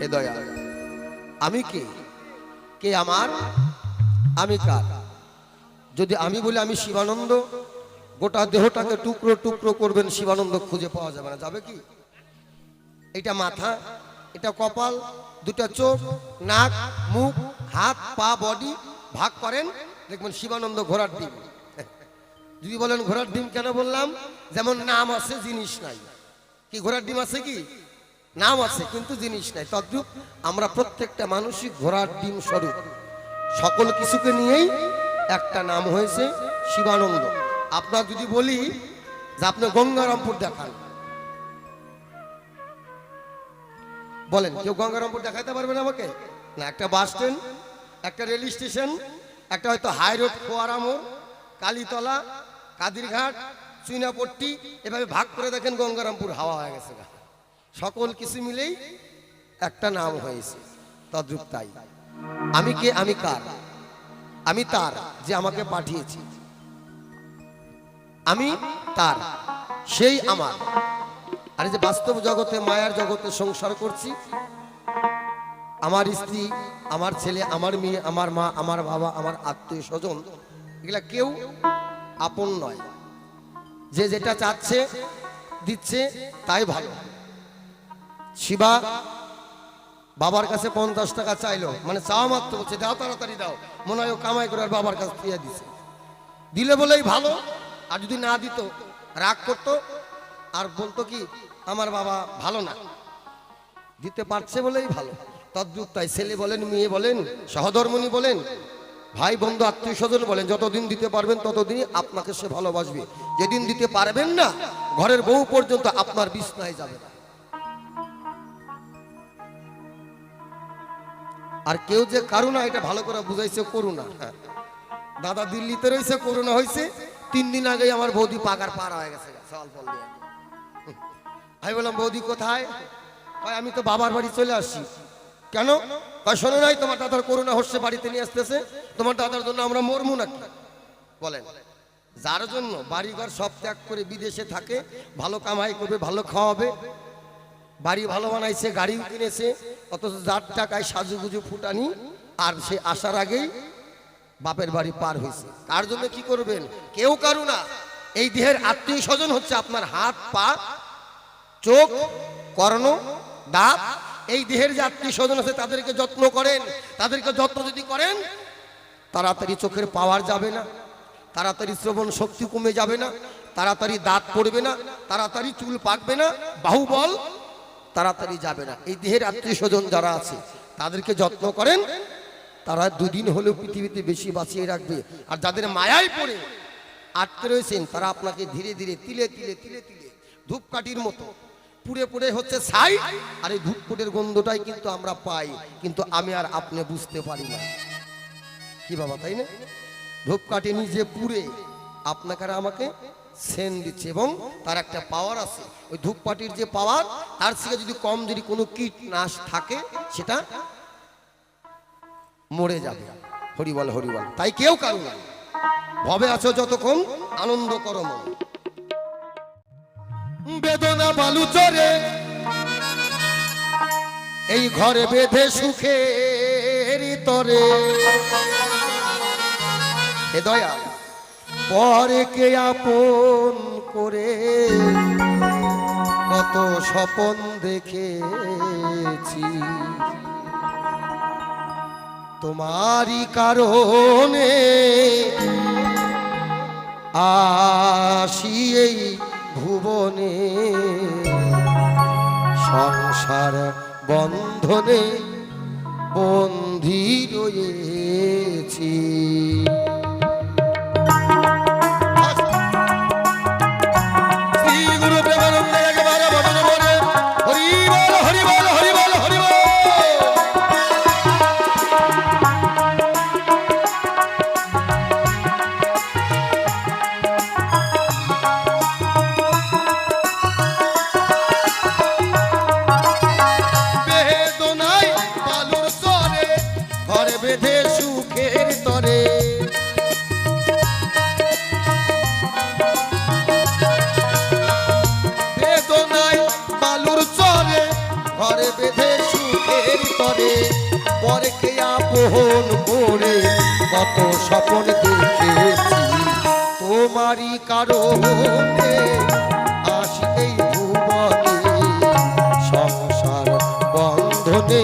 হে দয়া, আমি কে? কে আমার? আমি কার? যদি আমি বলি আমি শিবানন্দ, গোটা দেহটাকে টুকরো টুকরো করবেন, শিবানন্দ খুঁজে পাওয়া যাবে না। যাবে কি? এটা মাথা, এটা কপাল, দুটা চোখ, নাক, মুখ, হাত, পা, বডি ভাগ করেন, দেখবেন শিবানন্দ ঘোড়ার ডিম। যদি বলেন ঘোড়ার ডিম কেন বললাম? যেমন নাম আছে জিনিস নাই। কি ঘোড়ার ডিম আছে? কি নাম আছে কিন্তু জিনিস নাই। তদ্রূপ আমরা প্রত্যেকটা মানুষই ঘোড়ার ডিম স্বরূপ। সকল কিছুকে নিয়েই একটা নাম হয়েছে শিবানন্দ। আপনার যদি বলি যে আপনি গঙ্গারামপুর দেখান, বলেন কেউ গঙ্গারামপুর দেখাইতে পারবেন আমাকে? না। একটা বাস স্ট্যান্ড, একটা রেল স্টেশন, একটা হয়তো হাই রোড, ফোয়ারা মোড়, কালীতলা, কাদিরঘাট, চুইনাপট্টি, এভাবে ভাগ করে দেখেন গঙ্গারামপুর হাওয়া হয়ে গেছে। সকল কিছু মিলেই একটা নাম হয়েছে। তদ্রূপ তাই আমি কে? আমি কার? আমি তার যে আমাকে পাঠিয়েছি। আমি তার, সেই আমার। আর যে বাস্তব জগতে, মায়ার জগতে সংসার করছি, আমার স্ত্রী, আমার ছেলে, আমার মেয়ে, আমার মা, আমার বাবা, আমার আত্মীয় স্বজন, এগুলা কেউ আপন নয়। যে যেটা চাচ্ছে দিচ্ছে তাই ভালো। শিবা বাবার কাছে 50 টাকা চাইলো, মানে চাওয়া মাত্র বলছে দাও, তাড়াতাড়ি দাও। মনে হয় ও কামাই করে আর বাবার কাছে দিয়ে দিছে। দিলে বলেই ভালো, আর যদি না দিত রাগ করতো আর বলতো কি আমার বাবা ভালো না। দিতে পারছে বলেই ভালো। তদ্রূপ তাই ছেলে বলেন, মেয়ে বলেন, সহধর্মণী বলেন, ভাই বন্ধু, আত্মীয় স্বজন বলেন, যতদিন দিতে পারবেন ততদিনই আপনাকে সে ভালোবাসবে। যেদিন দিতে পারবেন না, ঘরের বউ পর্যন্ত আপনার বিছনায় যাবে না। আর কেউ যে কারুণা, এটা ভালো করে বুঝাইছে করুণা। হ্যাঁ, দাদা দিল্লিতে রয়েছে, করোনা হয়েছে, 3 দিন আগেই আমার বৌদি পাকার পার হয়ে গেছে সওয়াল ফল দিয়ে। আমি বললাম বৌদি কোথায়? আমি তো বাবার বাড়ি চলে আসছি। কেন? শোনো নাই তোমার দাদার করোনা হচ্ছে, বাড়িতে নিয়ে আসতেছে, তোমার দাদার জন্য আমরা মরমু নাকি? বলেন, যার জন্য বাড়িঘর সব ত্যাগ করে বিদেশে থাকে, ভালো কামাই করবে, ভালো খাওয়াবে, বাড়ি ভালো বানাইছে, গাড়ি কিনেছে, অথচ যার টাকায় সাজুগুজু ফুটানি, আর সে আসার আগেই বাপের বাড়ি পার হয়েছে। তার জন্য কি করবেন? কেউ কারু না। এই দেহের আত্মীয় স্বজন হচ্ছে আপনার হাত, পা, চোখ, কর্ণ, দাঁত। এই দেহের যে আত্মীয় স্বজন আছে তাদেরকে যত্ন করেন। তাদেরকে যত্ন যদি করেন, তাড়াতাড়ি চোখের পাওয়ার যাবে না, তাড়াতাড়ি শ্রবণ শক্তি কমে যাবে না, তাড়াতাড়ি দাঁত পড়বে না, তাড়াতাড়ি চুল পাকবে না, বাহুবল তাড়াতাড়ি যাবে না। এই দেহের আত্মীয় স্বজন যারা আছে তাদেরকে যত্ন করেন, তারা 2 দিন হলেও পৃথিবীতে বেশি বাঁচিয়ে রাখবে। আর যাদের মায়ায় পড়ে আটকে রয়েছেন, তারা আপনাকে ধীরে ধীরে তিলে তিলে তিলে তিলে ধূপকাঠির মতো পুড়ে পুড়ে হচ্ছে ছাই। আর এই ধূপকাঠির গন্ধটাই কিন্তু আমরা পাই, কিন্তু আমি আর আপনি বুঝতে পারি না। কি বাবা, তাই না? ধূপকাঠি নিজে পুড়ে আপনাকে আর আমাকে সেন দিচ্ছে, এবং তার একটা পাওয়ার আছে। ওই ধূপকাঠির যে পাওয়ার, তার থেকে যদি কম যদি কোনো কীটনাশ থাকে, সেটা মরে যাবে। হরিবল হরিবল। তাই কেউ কারো না, ভবে আছো যতক্ষণ আনন্দ করো মন। বেদনা বালু চরে এই ঘরে বেঁধে সুখের তরে, হে দয়া পরে কে আপন করে কত স্বপন দেখেছি, তোমারই কারণে আসি এই ভুবনে, সংসার বন্ধনে বন্দী রয়েছি। বেদনায় অন্তরে পরকে আপন করে কত স্বপ্ন দেখেছি তোমারই কারণে আসি এই ভুবনে সংসার বন্ধনে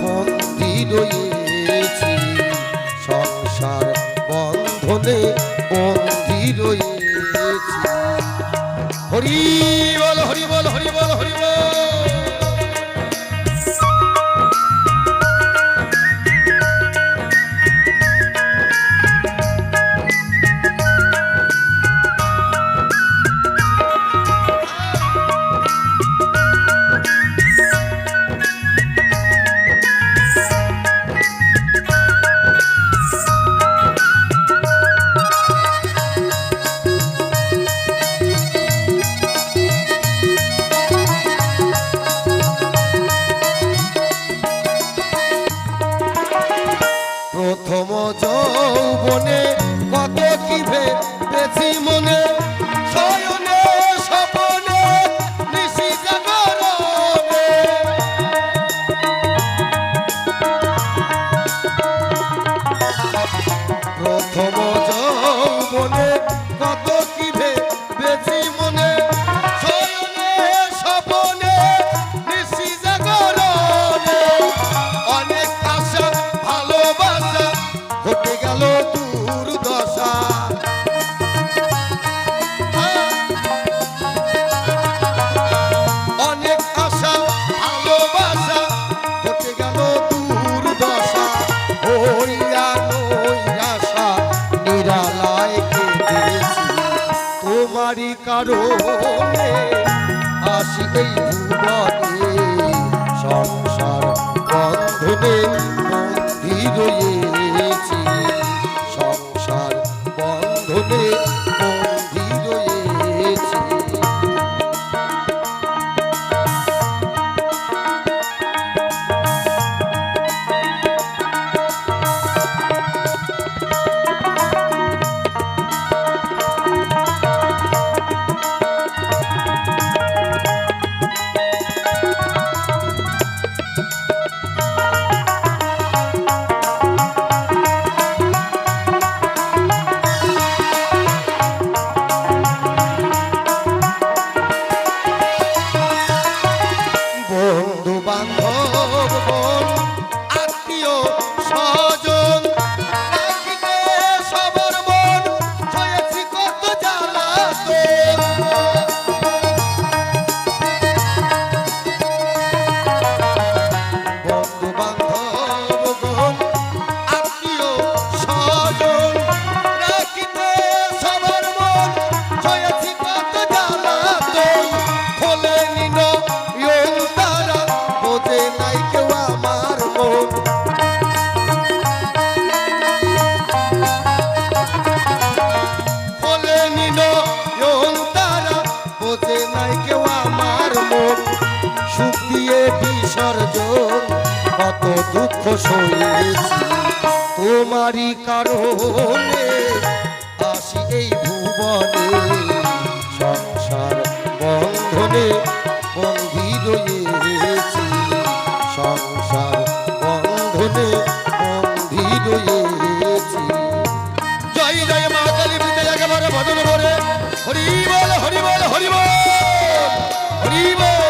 বন্দী রয়েছি সংসার বন্ধনে বন্দী রয়েছি হরি বল হরি বল হরি বল হরি বল প্রথম যৌবনে কত কি ভেবেছি মনে শয়নে স্বপনে নিশি জাগরণে প্রথম যৌবনে কত কি ভেবেছি মনে শয়নে স্বপনে নিশি জাগরণে অনেক আশা ভালোবাসা ঘটে গেল দুর্দশা অনেক আশা ভালোবাসা ঘটে গেল দুর্দশা হইয়া নৈরাশা নিরালায় কেঁদেছি তোমারই কারণে আসি এই ভুবনে সংসার বন্ধনে বন্দী রয়েছি সংসার বন্ধনে বন্দী রয়েছি বন্ধু বান্ধব আত্মীয় স্বজন রাখিতে সবার মন হয়েছি কত জ্বালাতন বন্ধু বান্ধব আত্মীয় স্বজন রাখিতে সবার মন হয়েছি কত জ্বালাতন খোলে নিন তারা বোঝে নাই কেউ আমার মন খোলে নিন তারা বোঝে নাই কেউ আমার মন সুখ দিয়ে বিসর্জন কত দুঃখ সয়েছি তোমারই কারণে আসি এই ভুবনে সংসার বন্ধনে বন্দী রয়েছি সংসার বন্ধনে বন্দী রয়েছি জয় জয় মা কালী বৃন্দে একেবারে ভজন ভরে হরি বল হরি বল হরি বল হরি বল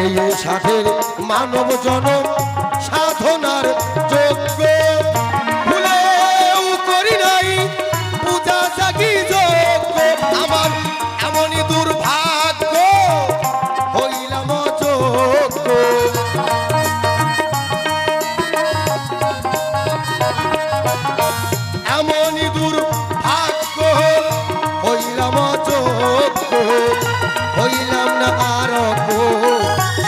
এই সাধের মানব জনম সাধনার যোগ্য ভুলেও করি নাই পূজা জাগি যোগ্য আমার এমনই দুর্ভাগ্য হইলাম যোগ্য এমনই দুর্ভাগ্য হইলাম যোগ্য হইলাম না আর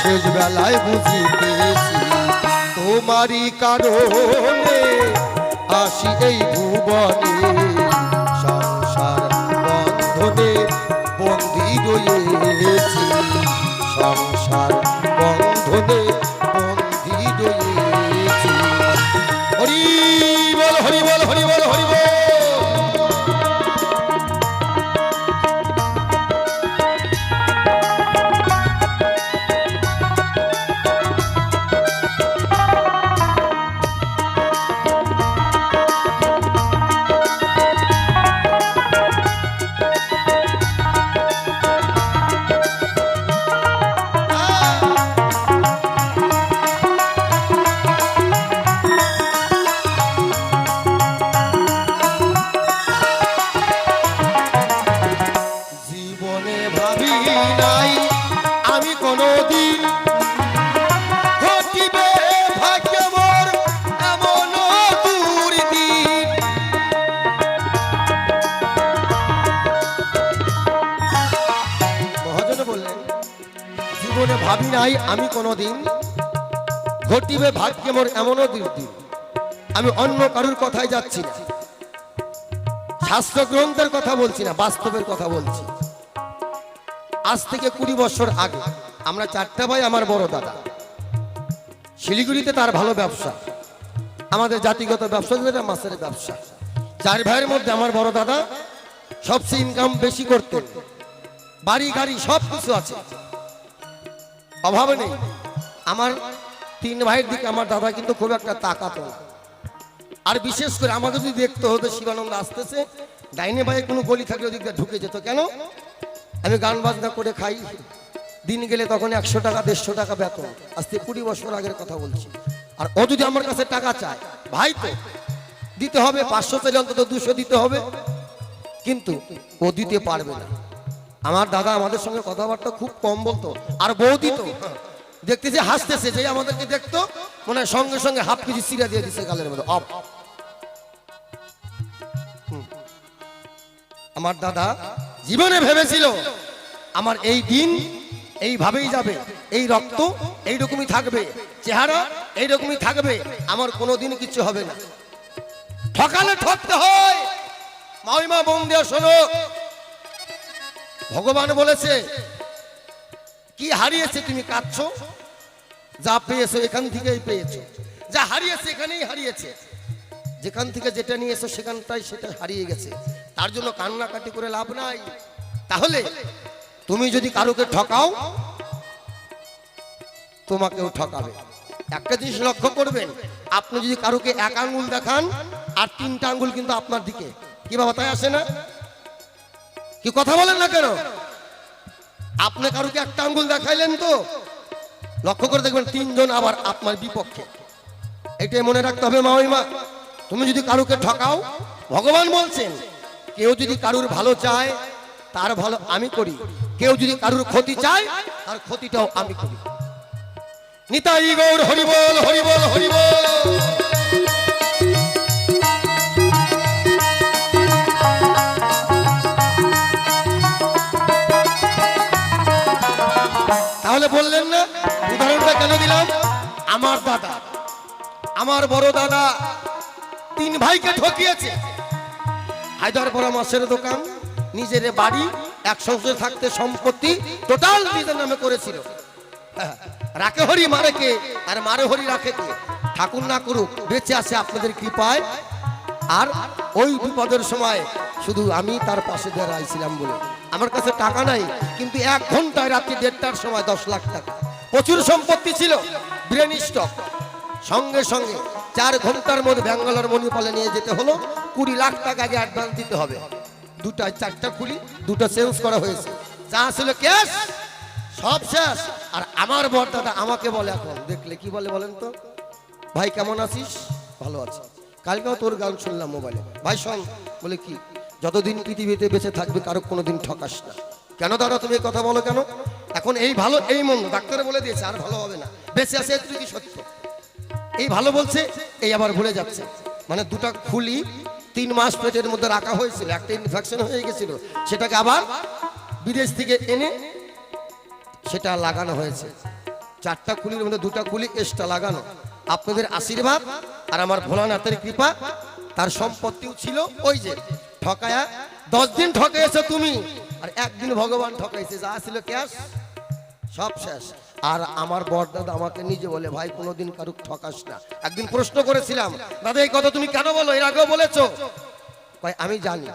শেষ বেলায় বুঝিতেছি তোমারই কারণে আসি এই ভুবনে সংসার বন্ধনে বন্দী রয়েছি সংসার বন্ধনে বন্দী রয়েছি হরি বল হরি বল হরি বল হরি বল ভাবি নাই আমি কোনোদিন ঘটিবে ভাগ্যে মোর এমনও দিন আমি অন্য কারুর কথাই যাচ্ছি না শাস্ত্র গ্রন্থের কথা বলছি না বাস্তবের কথা বলছি আজ থেকে 20 বছর আগে আমরা 4টা ভাই আমার বড় দাদা শিলিগুড়িতে তার ভালো ব্যবসা আমাদের জাতিগত ব্যবসা যেটা মাছের ব্যবসা 4 ভাইয়ের মধ্যে আমার বড় দাদা সবচেয়ে ইনকাম বেশি করতেন বাড়ি গাড়ি সব কিছু আছে অভাব নেই আমার 3 ভাইয়ের দিকে আমার দাদা কিন্তু খুব একটা তাকাতো না আর বিশেষ করে আমাকে যদি দেখতে হতো শিবানন্দ আসতেছে ডাইনে ভাইয়ে কোনো গলি থাকলে ওদিকটা ঢুকে যেত কেন আমি গান বাজনা করে খাই দিন গেলে তখন 100 টাকা 150 টাকা বেতন আজ থেকে 20 বছর আগের কথা বলছি আর ও যদি আমার কাছে টাকা চায় ভাই তো দিতে হবে 500 চাইলে অন্তত 200 দিতে হবে কিন্তু ও দিতে পারবে না আমার দাদা আমাদের সঙ্গে কথাবার্তা খুব কম বলতো আর বৌদি তো দেখতেছে হাসতেছে যে আমাদেরকে দেখতো মনে হয় সঙ্গে সঙ্গে হাফ কেজি চিরা দিয়ে দিছে গালের মধ্যে অফ আমার দাদা জীবনে ভেবেছিল আমার এই দিন এইভাবেই যাবে এই রক্ত এইরকমই থাকবে চেহারা এইরকমই থাকবে আমার কোনোদিন কিছু হবে না ঠকালে ঠকতে হয় মাইমা বন্ধু শোনো ভগবান বলেছে কি হারিয়েছে তুমি কাঁদছো যা পেয়েছো এখান থেকেই পেয়েছো যা হারিয়েছে এখানেই হারিয়েছে যেখান থেকে যেটা নিয়েছো সেখানটাই সেটা হারিয়ে গেছে তার জন্য কান্নাকাটি করে লাভ নাই তাহলে তুমি যদি কারোকে ঠকাও তোমাকেও ঠকাবে একটা জিনিস লক্ষ্য করবেন আপনি যদি কারোকে 1 আঙ্গুল দেখান আর 3টা আঙ্গুল কিন্তু আপনার দিকে কি বাবা তাই আসে না কি কথা বলেন না কেন আপনি কারোকে 1টা আঙ্গুল দেখাইলেন তো লক্ষ্য করে দেখবেন 3 জন আবার আপনার বিপক্ষে এটাই মনে রাখতে হবে মাইমা তুমি যদি কারোকে ঠকাও ভগবান বলছেন কেউ যদি কারুর ভালো চায় তার ভালো আমি করি কেউ যদি কারুর ক্ষতি চায় তার ক্ষতিটাও আমি করি নিতাই গৌর হরি বল হরি বল হরি বল তাহলে বললেন না উদাহরণটা কেন দিলাম আমার দাদা আমার বড় দাদা 3 ভাইকে ঠকিয়েছে হায়দারপাড়া মাছের দোকান নিজের বাড়ি এক সংসারে থাকতে সম্পত্তি টোটাল নিজের নামে করেছিল রাখে হরি মারে কে আর মারে হরি রাখে কে ঠাকুর না করুক বেঁচে আছে আপনাদের কৃপায় আর ওই বিপদের সময় শুধু আমি তার পাশে দাঁড়াইছিলাম বলে আমার কাছে টাকা নাই কিন্তু 1 ঘন্টায় রাত্রি 1:30টার সময় 10 লাখ টাকা প্রচুর সম্পত্তি ছিল ব্রেন স্টক সঙ্গে সঙ্গে 4 ঘন্টার মধ্যে ব্যাঙ্গালোর মণিপালে নিয়ে যেতে হলো 20 লাখ টাকা আগে অ্যাডভান্স দিতে হবে 2টা 4টা খুলি 2টা চেঞ্জ করা হয়েছে যা ছিল ক্যাশ সব শেষ। আর আমার বর দাদা আমাকে বলে এখন দেখলে কি বলে বলেন তো, ভাই কেমন আছিস? ভালো আছি। কালকেও তোর গান শুনলাম মোবাইলে, ভাই শোন, বলে কি, যতদিন পৃথিবীতে বেঁচে থাকবে কারো কোনোদিন ঠকাস না। কেন দাদা তুমি এই কথা বলো কেন? এখন এই ভালো এই মন্দ ডাক্তারে বলে দিয়েছে আর ভালো হবে না, বেঁচে আছে এটুকু কি সত্য। এই ভালো বলছে, এই আবার ভুলে যাচ্ছে। মানে দুটা খুলি 3 মাস পেটের মধ্যে রাখা হয়েছিল, একটা ইনফেকশন হয়ে গেছিল, সেটাকে আবার বিদেশ থেকে এনে সেটা লাগানো হয়েছে। 4টা খুলির মধ্যে 2টা খুলি এক্সট্রা লাগানো। আপনাদের আশীর্বাদ আর আমার ভোলানাথের কৃপা, তার সম্পত্তিও ছিল। ওই যে ঠকায়া 10 দিন ঠকাইছো তুমি, আর একদিন ভগবান ঠকাইছে, যা ছিল ক্যাশ সব শেষ। আর আমার বড়দাদা আমাকে নিজে বলে, ভাই কোনোদিন কারুক ঠকাস না। একদিন প্রশ্ন করেছিলাম, দাদা এই কথা তুমি কেন বলো, এর আগেও বলেছো? ভাই আমি জানি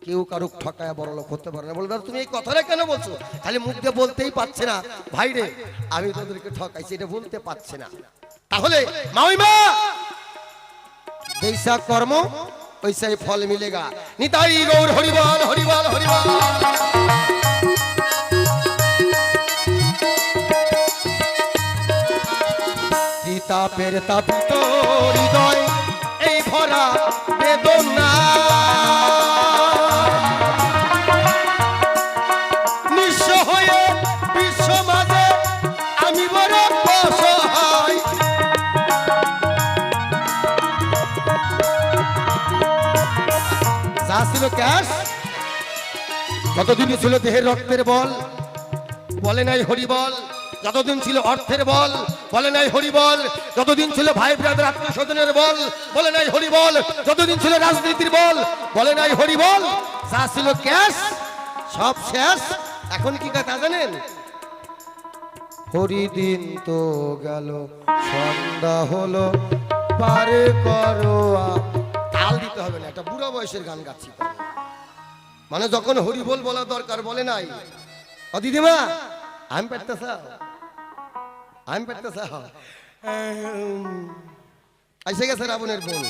কেউ কারুক ঠকায়া বড় লোক হতে পারে না। বলে দাদা তুমি এই কথাটা কেন বলছো? খালি মুখ দিয়ে বলতেই পারছে না, ভাই রে আমি তোদেরকে ঠকাইছি এটা বলতে পারছে না। তাহলে মাউইমা জৈসা কর্ম ওইসাই ফল মিলেগা। নিতাই গৌর হরিবল হরিবল হরিবল। তাপের তাপিত হৃদয় এই ভরা বেদনা, নিঃস্ব হয়ে বিশ্ব মাঝে আমি বড় অসহায়। যা ছিল ক্যাশ, যতদিন ছিল দেহের রক্তের বল, বলে নাই হরিবল। যতদিন ছিল অর্থের বল, বলে নাই হরিবল। যতদিন ছিল ভাই ব্রাদার আত্মীয় স্বজনের বল, বলে নাই হরিবল। যতদিন ছিল রাজনীতির বল, বলে নাই হরিবল। যা ছিল ক্যাশ সব শেষ। এখন কি কথা জানেন? হরিদিন তো গেল সন্ধ্যা হলো পারে করো। তাল দিতে হবে না, একটা বুড়া বয়সের গান গাচ্ছি। মানে যখন হরিবল বলা দরকার বলে নাই, ও দিদিমা আমি পেটতেছা আমি পেটতেছা এসে গেছে রাবণের বোন।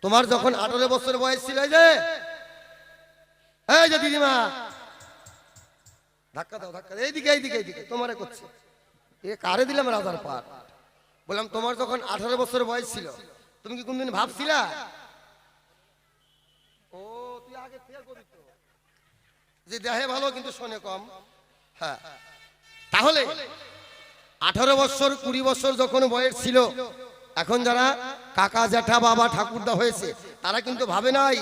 তোমার যখন 18 বছর বয়স ছিল, এই যে দিদিমা ধাক্কা দাও ধাক্কা দাও, এইদিকে এইদিকে এইদিকে তোমারে করছে। এ কারে দিলাম রাজার পাট। বললাম তোমার যখন 18 বছর বয়স ছিল, তুমি কি কোনদিন ভাবছিলা ও তুই আগে থেকে করিস যে দেহে ভালো কিন্তু শোনে কম? হ্যাঁ, তাহলে 18 বছর 20 বছর যখন বয়স ছিল, এখন যারা কাকা জ্যাঠা বাবা ঠাকুরদা হয়েছে তারা কিন্তু ভাবে নাই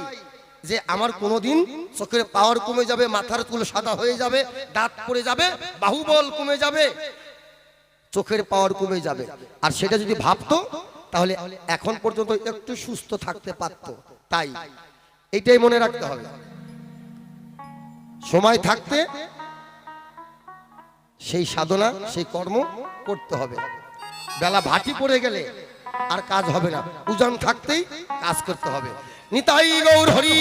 যে আমার কোনোদিন চোখের পাওয়ার কমে যাবে, মাথার চুল সাদা হয়ে যাবে, দাঁত পড়ে যাবে, বাহুবল কমে যাবে, চোখের পাওয়ার কমে যাবে। আর সেটা যদি ভাবতো তাহলে এখন পর্যন্ত একটু সুস্থ থাকতে পারতো। তাই এইটাই মনে রাখতে হবে, সময় থাকতে সেই সাধনা সেই কর্ম করতে হবে। বেলা ভাটি পড়ে গেলে আর কাজ হবে না, উজান থাকতেই কাজ করতে হবে। নিতাই গৌর হরি।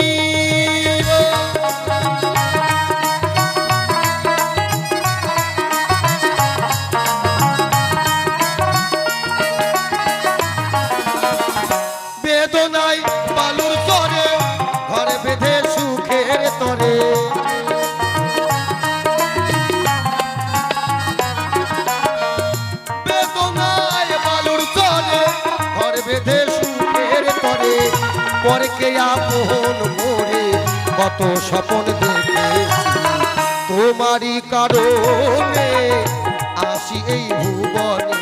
বেদনায় বালুর চরে ঘরে বেঁধে সুখের তরে, বেদনায় বালুর চরে ঘরে বেঁধে সুখের তরে, পরকে আপন করে কত স্বপ্ন দেখেছি, তোমারই কারণে আসি এই ভুবনে,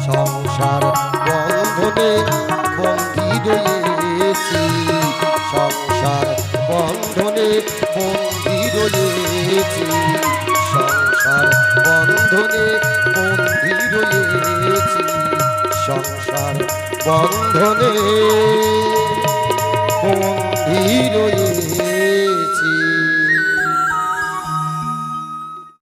সংসার বন্ধনে বন্দী রয়েছি, সংসার বন্ধনে বন্দী রয়েছি, সংসার বন্ধনে বন্দী রয়েছি, সংসার বন্ধনে বন্দী রয়েছি।